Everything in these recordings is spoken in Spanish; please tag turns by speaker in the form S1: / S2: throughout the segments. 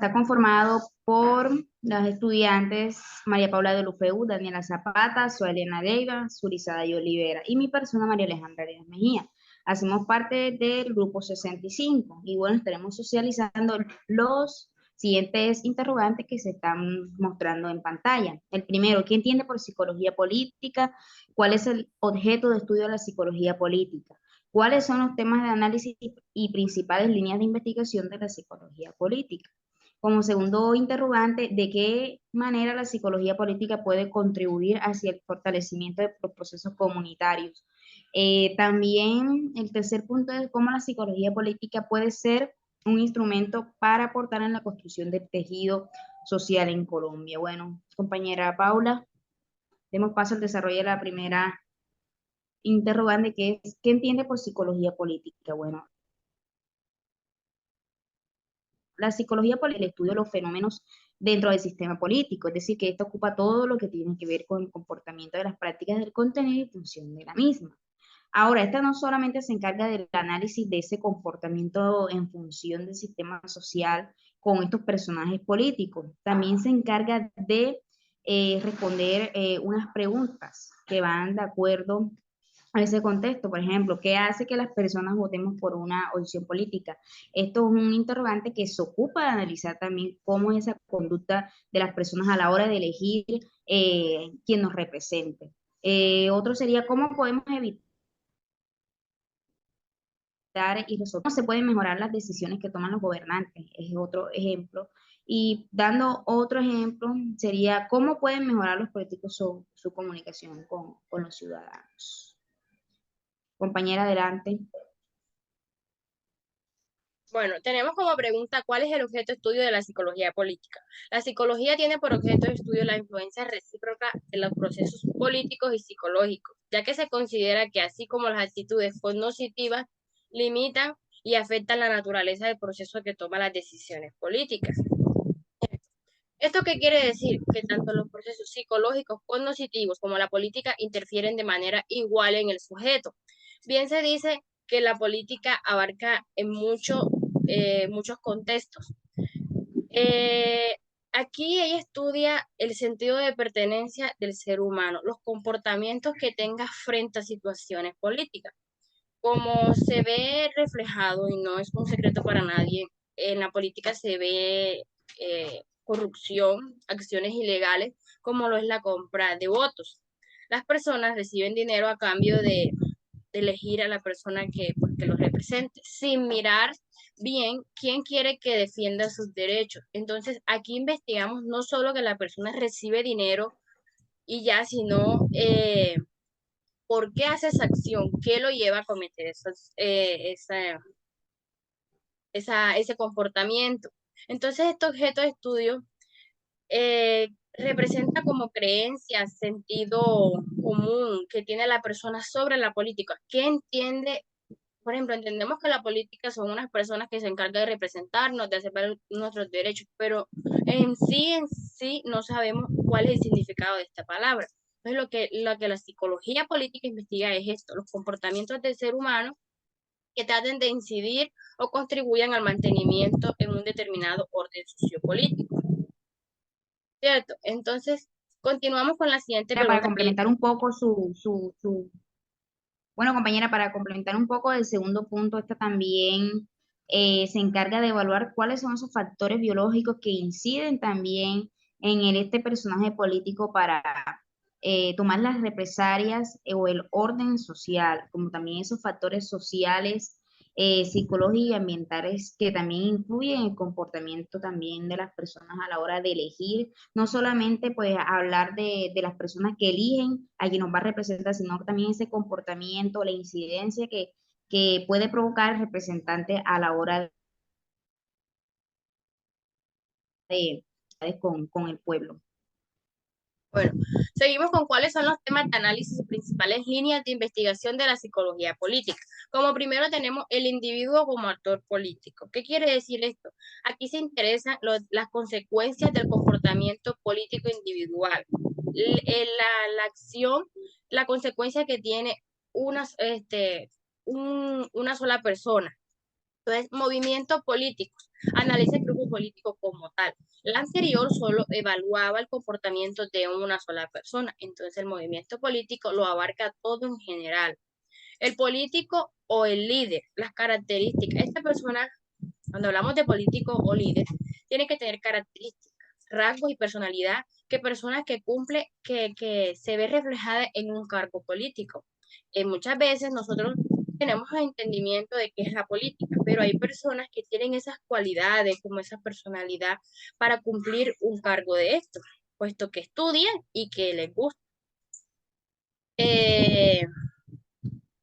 S1: está conformado por las estudiantes María Paula de Lufeu, Daniela Zapata, Soelena Leiva, Surizada y Olivera, y mi persona María Alejandra Arias Mejía. Hacemos parte del grupo 65 y bueno, estaremos socializando los siguientes interrogantes que se están mostrando en pantalla. El primero, ¿qué entiende por psicología política? ¿Cuál es el objeto de estudio de la psicología política? ¿Cuáles son los temas de análisis y principales líneas de investigación de la psicología política? Como segundo interrogante, ¿de qué manera la psicología política puede contribuir hacia el fortalecimiento de los procesos comunitarios? También el tercer punto es cómo la psicología política puede ser un instrumento para aportar en la construcción del tejido social en Colombia. Bueno, compañera Paula, demos paso al desarrollo de la primera interrogante, que es, ¿qué entiende por psicología política? Bueno, la psicología por el estudio de los fenómenos dentro del sistema político, es decir, que esto ocupa todo lo que tiene que ver con el comportamiento de las prácticas del contenido y función de la misma. Ahora, esta no solamente se encarga del análisis de ese comportamiento en función del sistema social con estos personajes políticos, también se encarga de responder unas preguntas que van de acuerdo a ese contexto. Por ejemplo, ¿qué hace que las personas votemos por una opción política? Esto es un interrogante que se ocupa de analizar también cómo es esa conducta de las personas a la hora de elegir quien nos represente. Otro sería cómo podemos evitar y resolver, cómo se pueden mejorar las decisiones que toman los gobernantes, es otro ejemplo. Y dando otro ejemplo, sería cómo pueden mejorar los políticos su comunicación con los ciudadanos. Compañera, adelante.
S2: Bueno, tenemos como pregunta, ¿cuál es el objeto de estudio de la psicología política? La psicología tiene por objeto de estudio la influencia recíproca de los procesos políticos y psicológicos, ya que se considera que así como las actitudes cognitivas limitan y afectan la naturaleza del proceso que toma las decisiones políticas. ¿Esto qué quiere decir? Que tanto los procesos psicológicos cognitivos como la política interfieren de manera igual en el sujeto. Bien se dice que la política abarca en muchos contextos. Eh, Aquí ella estudia el sentido de pertenencia del ser humano, los comportamientos que tenga frente a situaciones políticas. Como se ve reflejado, y no es un secreto para nadie, en la política se ve corrupción, acciones ilegales, como lo es la compra de votos. Las personas reciben dinero a cambio de elegir a la persona que los represente, sin mirar bien quién quiere que defienda sus derechos. Entonces, aquí investigamos no solo que la persona recibe dinero y ya, sino por qué hace esa acción, qué lo lleva a cometer ese comportamiento. Entonces, este objeto de estudio representa como creencia, sentido común que tiene la persona sobre la política. ¿Qué entiende? Por ejemplo, entendemos que la política son unas personas que se encargan de representarnos, de hacer valer nuestros derechos, pero en sí no sabemos cuál es el significado de esta palabra. Entonces, lo que la psicología política investiga es esto, los comportamientos del ser humano que traten de incidir o contribuyan al mantenimiento en un determinado orden sociopolítico, ¿cierto? Entonces, continuamos con la siguiente
S1: Para
S2: pregunta que
S1: complementar un poco bueno, compañera, para complementar un poco el segundo punto, esta también se encarga de evaluar cuáles son esos factores biológicos que inciden también en este personaje político para tomar las represalias o el orden social, como también esos factores sociales, psicológicos y ambientales que también influyen en el comportamiento también de las personas a la hora de elegir, no solamente pues hablar de las personas que eligen a quien nos va a representar, sino también ese comportamiento, la incidencia que puede provocar el representante a la hora con el pueblo.
S2: bueno, seguimos con cuáles son los temas de análisis y principales líneas de investigación de la psicología política. Como primero tenemos el individuo como actor político. ¿Qué quiere decir esto? Aquí se interesan las consecuencias del comportamiento político individual. La acción, la consecuencia que tiene una sola persona. Entonces, movimientos políticos. analiza el grupo político como tal. La anterior solo evaluaba el comportamiento de una sola persona, entonces el movimiento político lo abarca todo en general. El político o el líder, las características. Esta persona, cuando hablamos de político o líder, tiene que tener características, rasgos y personalidad que personas que cumple, que se ve reflejada en un cargo político. Muchas veces nosotros tenemos el entendimiento de qué es la política, pero hay personas que tienen esas cualidades, como esa personalidad, para cumplir un cargo de esto, puesto que estudian y que les gusta.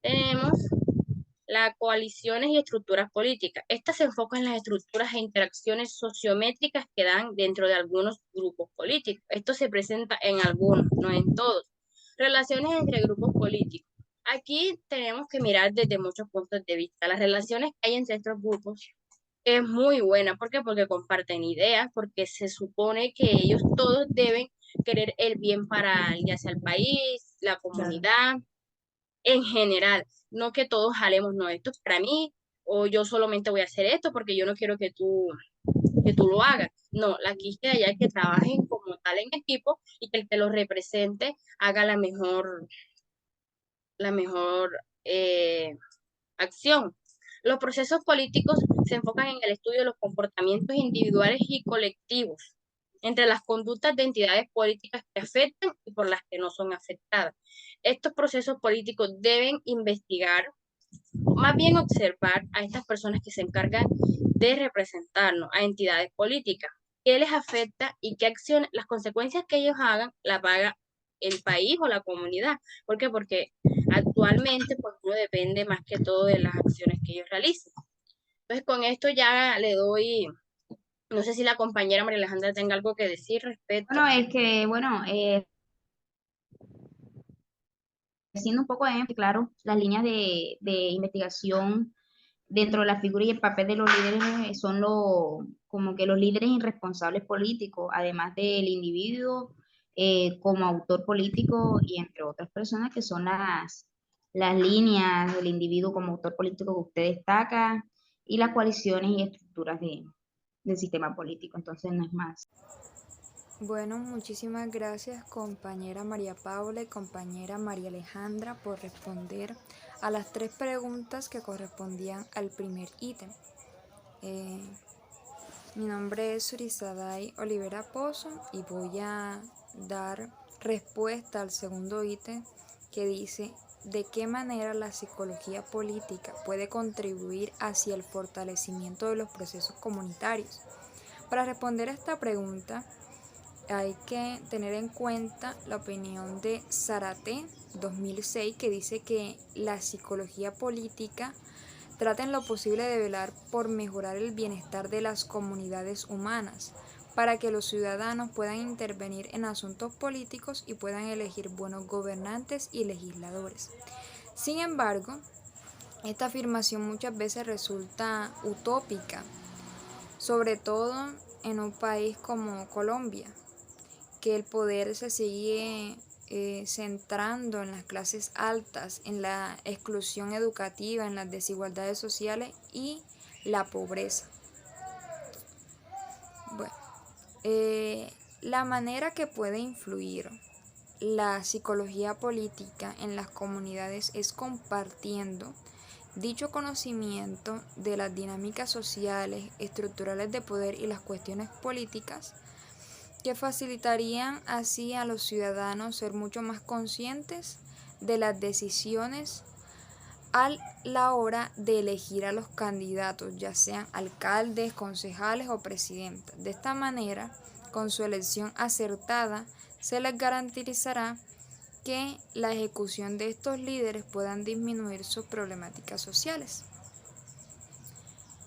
S2: Tenemos las coaliciones y estructuras políticas. Estas se enfocan en las estructuras e interacciones sociométricas que dan dentro de algunos grupos políticos. Esto se presenta en algunos, no en todos. Relaciones entre grupos políticos. Aquí tenemos que mirar desde muchos puntos de vista. Las relaciones que hay entre estos grupos es muy buena. ¿Por qué? Porque comparten ideas, porque se supone que ellos todos deben querer el bien para ya sea el país, la comunidad, en general, no que todos jalemos, no, esto es para mí, o yo solamente voy a hacer esto porque yo no quiero que tú lo hagas. No, la quilla ya es que trabajen como tal en equipo y que el que los represente haga la mejor acción. Los procesos políticos se enfocan en el estudio de los comportamientos individuales y colectivos entre las conductas de entidades políticas que afectan y por las que no son afectadas. Estos procesos políticos deben investigar, más bien observar a estas personas que se encargan de representarnos, a entidades políticas, qué les afecta y qué acciones, las consecuencias que ellos hagan, la paga el país o la comunidad. ¿Por qué? Porque actualmente pues uno depende más que todo de las acciones que ellos realicen. Entonces con esto ya le doy, no sé si la compañera María Alejandra tenga algo que decir respecto.
S1: Bueno, es que, bueno, siendo un poco de énfasis, claro, las líneas de investigación dentro de la figura y el papel de los líderes son como que los líderes irresponsables políticos, además del individuo como autor político y entre otras personas que son las líneas del individuo como autor político que usted destaca y las coaliciones y estructuras del sistema político. Entonces no es más.
S3: Bueno, muchísimas gracias compañera María Paula y compañera María Alejandra por responder a las 3 preguntas que correspondían al primer ítem. Mi nombre es Surizaday Olivera Pozo y voy a dar respuesta al segundo ítem que dice ¿de qué manera la psicología política puede contribuir hacia el fortalecimiento de los procesos comunitarios? Para responder a esta pregunta, hay que tener en cuenta la opinión de Zárate 2006 que dice que la psicología política trata en lo posible de velar por mejorar el bienestar de las comunidades humanas para que los ciudadanos puedan intervenir en asuntos políticos y puedan elegir buenos gobernantes y legisladores. Sin embargo, esta afirmación muchas veces resulta utópica, sobre todo en un país como Colombia, que el poder se sigue centrando en las clases altas, en la exclusión educativa, en las desigualdades sociales y la pobreza. Bueno, la manera que puede influir la psicología política en las comunidades es compartiendo dicho conocimiento de las dinámicas sociales, estructurales de poder y las cuestiones políticas que facilitarían así a los ciudadanos ser mucho más conscientes de las decisiones a la hora de elegir a los candidatos, ya sean alcaldes, concejales o presidentes. De esta manera, con su elección acertada, se les garantizará que la ejecución de estos líderes puedan disminuir sus problemáticas sociales.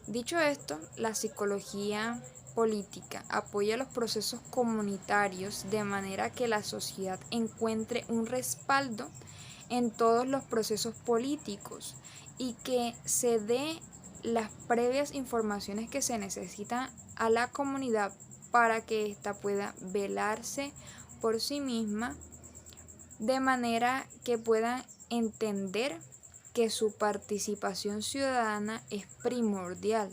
S3: Dicho esto, la psicología política apoya los procesos comunitarios de manera que la sociedad encuentre un respaldo en todos los procesos políticos y que se dé las previas informaciones que se necesitan a la comunidad para que ésta pueda velarse por sí misma de manera que puedan entender que su participación ciudadana es primordial,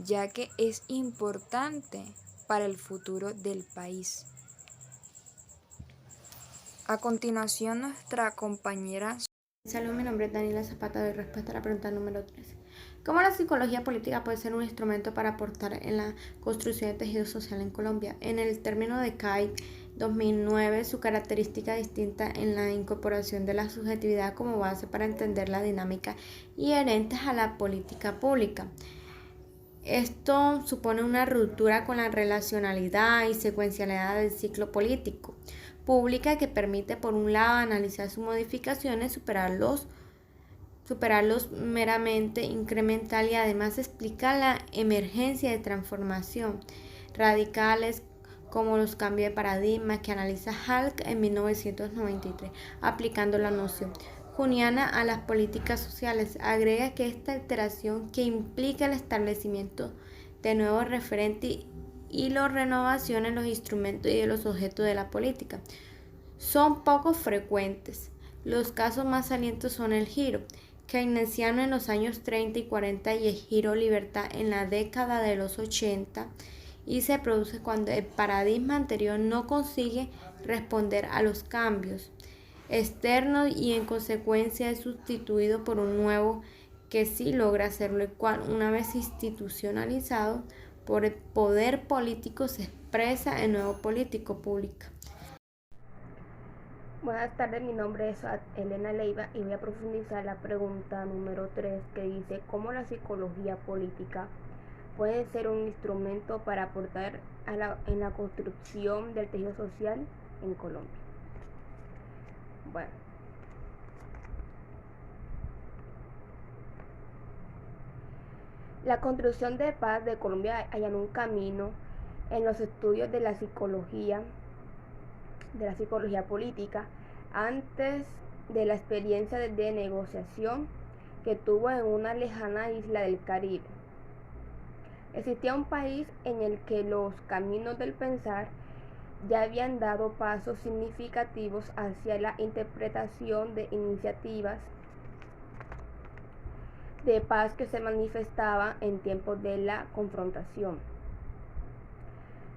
S3: ya que es importante para el futuro del país. A continuación, nuestra compañera...
S4: Salud, mi nombre es Daniela Zapata, doy respuesta a la pregunta número 3. ¿Cómo la psicología política puede ser un instrumento para aportar en la construcción de tejido social en Colombia? En el término de CAI 2009, su característica distinta en la incorporación de la subjetividad como base para entender la dinámica inherentes a la política pública. Esto supone una ruptura con la relacionalidad y secuencialidad del ciclo político pública que permite, por un lado, analizar sus modificaciones, superarlos meramente incremental y además explica la emergencia de transformación radicales como los cambios de paradigma que analiza Halk en 1993, aplicando la noción juniana a las políticas sociales. Agrega que esta alteración que implica el establecimiento de nuevos referentes y la renovación en los instrumentos y de los objetos de la política son poco frecuentes. Los casos más salientes son el giro keynesiano en los años 30 y 40 y el giro libertad en la década de los 80, y se produce cuando el paradigma anterior no consigue responder a los cambios externos y en consecuencia es sustituido por un nuevo que sí logra hacerlo, el cual, una vez institucionalizado por el poder político, se expresa en nuevo político pública.
S5: Buenas tardes, mi nombre es Elena Leiva y voy a profundizar la pregunta número 3 que dice ¿cómo la psicología política puede ser un instrumento para aportar en la construcción del tejido social en Colombia? Bueno, la construcción de paz de Colombia hallan un camino en los estudios de la psicología política antes de la experiencia de negociación que tuvo en una lejana isla del Caribe. Existía un país en el que los caminos del pensar ya habían dado pasos significativos hacia la interpretación de iniciativas de paz que se manifestaban en tiempos de la confrontación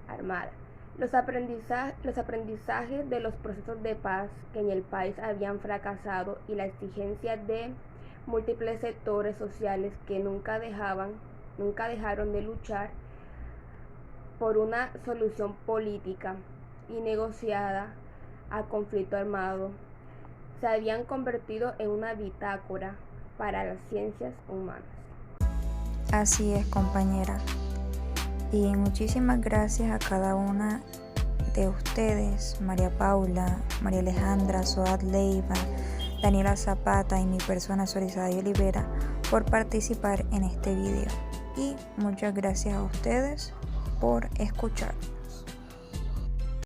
S5: armada. Los aprendizajes de los procesos de paz que en el país habían fracasado y la exigencia de múltiples sectores sociales que nunca dejaron de luchar por una solución política y negociada al conflicto armado, se habían convertido en una bitácora para las ciencias humanas.
S3: Así es, compañera. Y muchísimas gracias a cada una de ustedes, María Paula, María Alejandra, Soad Leiva, Daniela Zapata y mi persona Surizaday Olivera por participar en este video. Y muchas gracias a ustedes por escuchar.